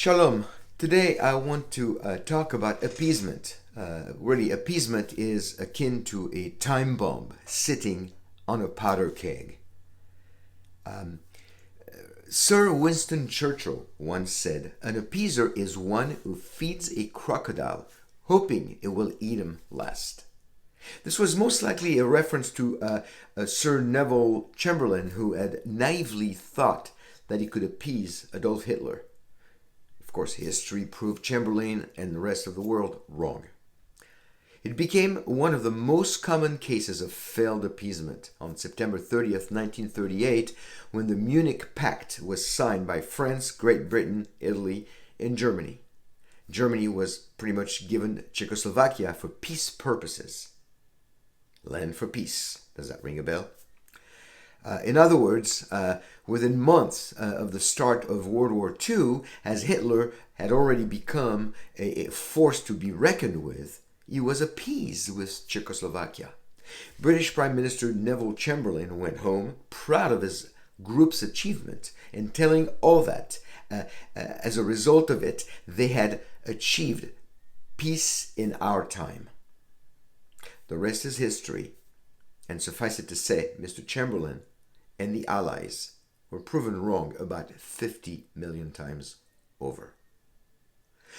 Shalom. Today I want to talk about appeasement. Really, appeasement is akin to a time bomb sitting on a powder keg. Sir Winston Churchill once said, "An appeaser is one who feeds a crocodile, hoping it will eat him last." This was most likely a reference to Sir Neville Chamberlain, who had naively thought that he could appease Adolf Hitler. Of course, history proved Chamberlain and the rest of the world wrong. It became one of the most common cases of failed appeasement on September 30th, 1938, when the Munich Pact was signed by France, Great Britain, Italy, and Germany. Germany was pretty much given Czechoslovakia for peace purposes. Land for peace. Does that ring a bell? In other words, within months of the start of World War II, as Hitler had already become a force to be reckoned with, he was appeased with Czechoslovakia. British Prime Minister Neville Chamberlain went home proud of his group's achievement and telling all that, as a result of it, they had achieved peace in our time. The rest is history, and suffice it to say, Mr. Chamberlain and the Allies were proven wrong about 50 million times over.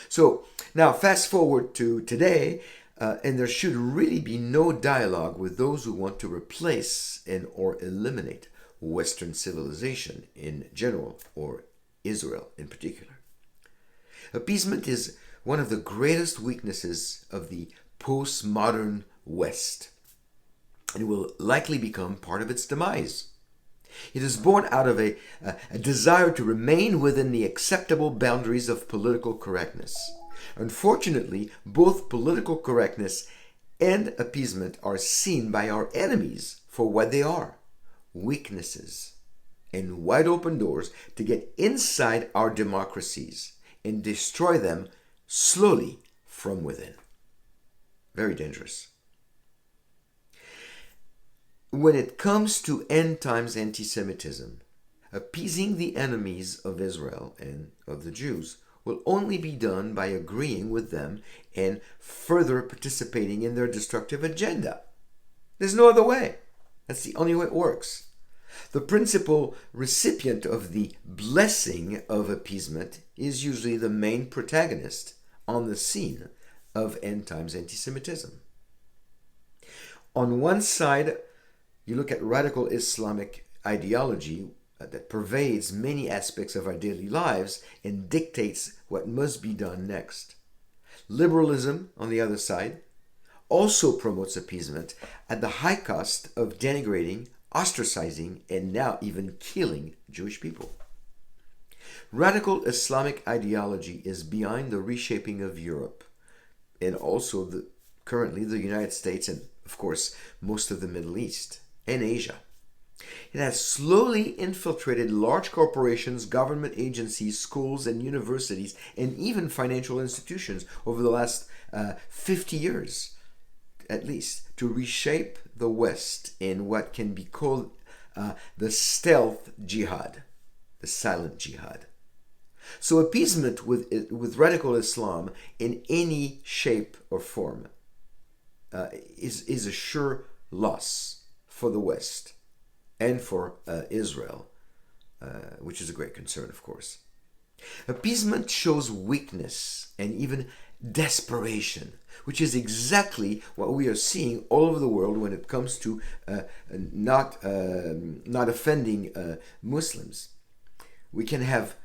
So now fast forward to today, and there should really be no dialogue with those who want to replace and or eliminate Western civilization in general, or Israel in particular. Appeasement is one of the greatest weaknesses of the postmodern West, and will likely become part of its demise. It is born out of a desire to remain within the acceptable boundaries of political correctness. Unfortunately, both political correctness and appeasement are seen by our enemies for what they are: weaknesses and wide open doors to get inside our democracies and destroy them slowly from within. Very dangerous. When it comes to end times anti-Semitism, appeasing the enemies of Israel and of the Jews will only be done by agreeing with them and further participating in their destructive agenda. There's no other way. That's the only way it works. The principal recipient of the blessing of appeasement is usually the main protagonist on the scene of end times anti-Semitism. On one side, you look at radical Islamic ideology that pervades many aspects of our daily lives and dictates what must be done next. Liberalism, on the other side, also promotes appeasement at the high cost of denigrating, ostracizing, and now even killing Jewish people. Radical Islamic ideology is behind the reshaping of Europe and also currently the United States and, of course, most of the Middle East and Asia. It has slowly infiltrated large corporations, government agencies, schools and universities, and even financial institutions over the last 50 years, at least, to reshape the West in what can be called the stealth jihad, the silent jihad. So appeasement with radical Islam in any shape or form is a sure loss for the West and for Israel, which is a great concern, of course. Appeasement shows weakness and even desperation, which is exactly what we are seeing all over the world when it comes to not offending Muslims. We can have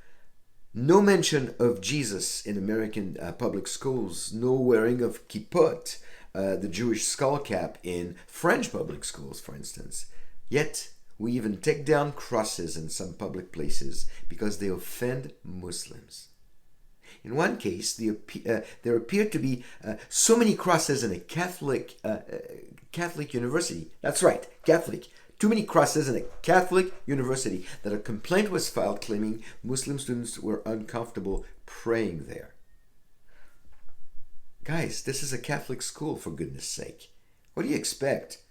no mention of Jesus in American public schools, no wearing of kippot, the Jewish skull cap in French public schools, for instance. Yet, we even take down crosses in some public places because they offend Muslims. In one case, there appeared to be so many crosses in a Catholic university. That's right, Catholic. Too many crosses in a Catholic university that a complaint was filed claiming Muslim students were uncomfortable praying there. Guys, this is a Catholic school, for goodness sake. What do you expect?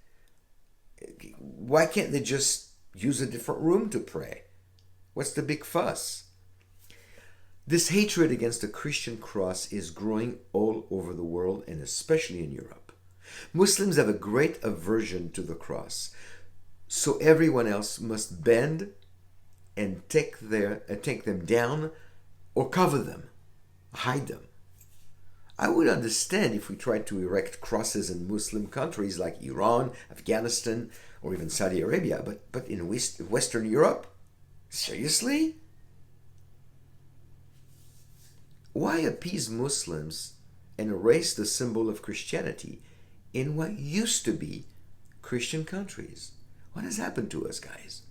Why can't they just use a different room to pray? What's the big fuss? This hatred against the Christian cross is growing all over the world and especially in Europe. Muslims have a great aversion to the cross, so everyone else must bend and take them down or cover them, hide them. I would understand if we tried to erect crosses in Muslim countries like Iran, Afghanistan, or even Saudi Arabia, but in Western Europe? Seriously? Why appease Muslims and erase the symbol of Christianity in what used to be Christian countries? What has happened to us, guys?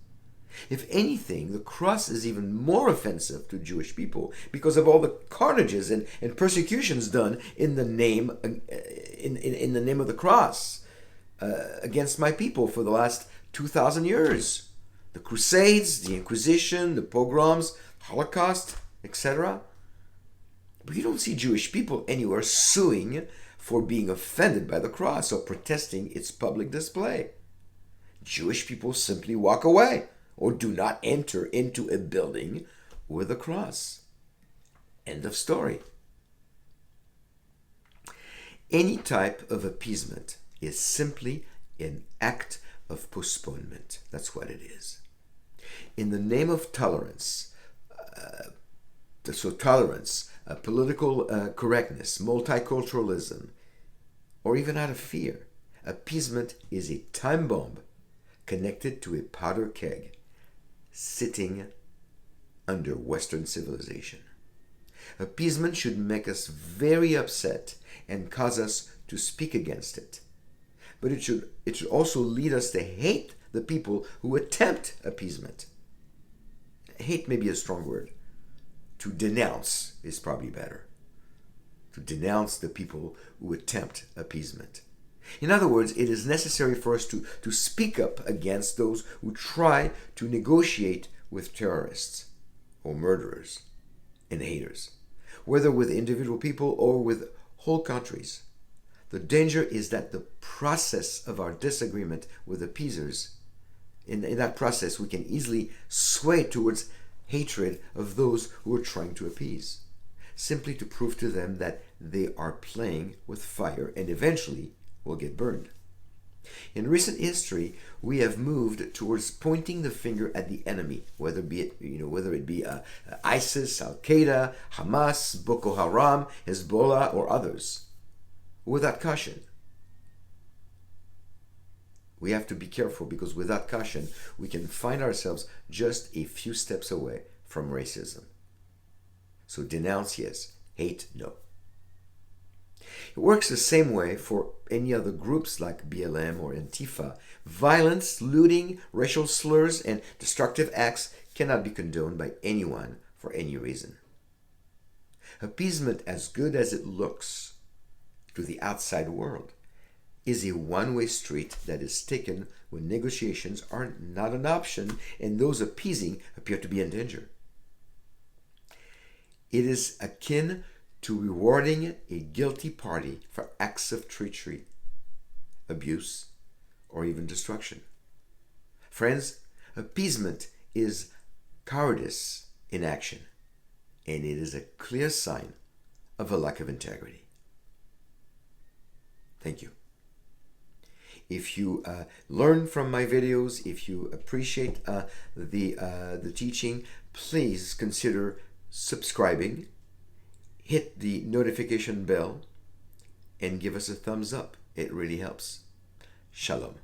If anything, the cross is even more offensive to Jewish people because of all the carnages and persecutions done in the name in the name of the cross against my people for the last 2,000 years. The Crusades, the Inquisition, the pogroms, Holocaust, etc. But you don't see Jewish people anywhere suing for being offended by the cross or protesting its public display. Jewish people simply walk away or do not enter into a building with a cross. End of story. Any type of appeasement is simply an act of postponement. That's what it is. In the name of tolerance, political correctness, multiculturalism, or even out of fear, appeasement is a time bomb connected to a powder keg sitting under Western civilization. Appeasement should make us very upset and cause us to speak against it. But it should also lead us to hate the people who attempt appeasement. Hate may be a strong word. To denounce is probably better. To denounce the people who attempt appeasement. In other words, it is necessary for us to speak up against those who try to negotiate with terrorists or murderers and haters, whether with individual people or with whole countries. The danger is that the process of our disagreement with appeasers, in that process we can easily sway towards hatred of those who are trying to appease, simply to prove to them that they are playing with fire and eventually will get burned. In recent history, we have moved towards pointing the finger at the enemy, whether it be ISIS, Al Qaeda, Hamas, Boko Haram, Hezbollah, or others, without caution. We have to be careful because without caution, we can find ourselves just a few steps away from racism. So denounce, yes. Hate, no. It works the same way for any other groups like BLM or Antifa. Violence, looting, racial slurs, and destructive acts cannot be condoned by anyone for any reason. Appeasement, as good as it looks to the outside world, is a one-way street that is taken when negotiations are not an option and those appeasing appear to be in danger. It is akin to rewarding a guilty party for acts of treachery, abuse, or even destruction. Friends, appeasement is cowardice in action, and it is a clear sign of a lack of integrity. Thank you. If you learn from my videos, if you appreciate the teaching, please consider subscribing, hit the notification bell, and give us a thumbs up. It really helps. Shalom.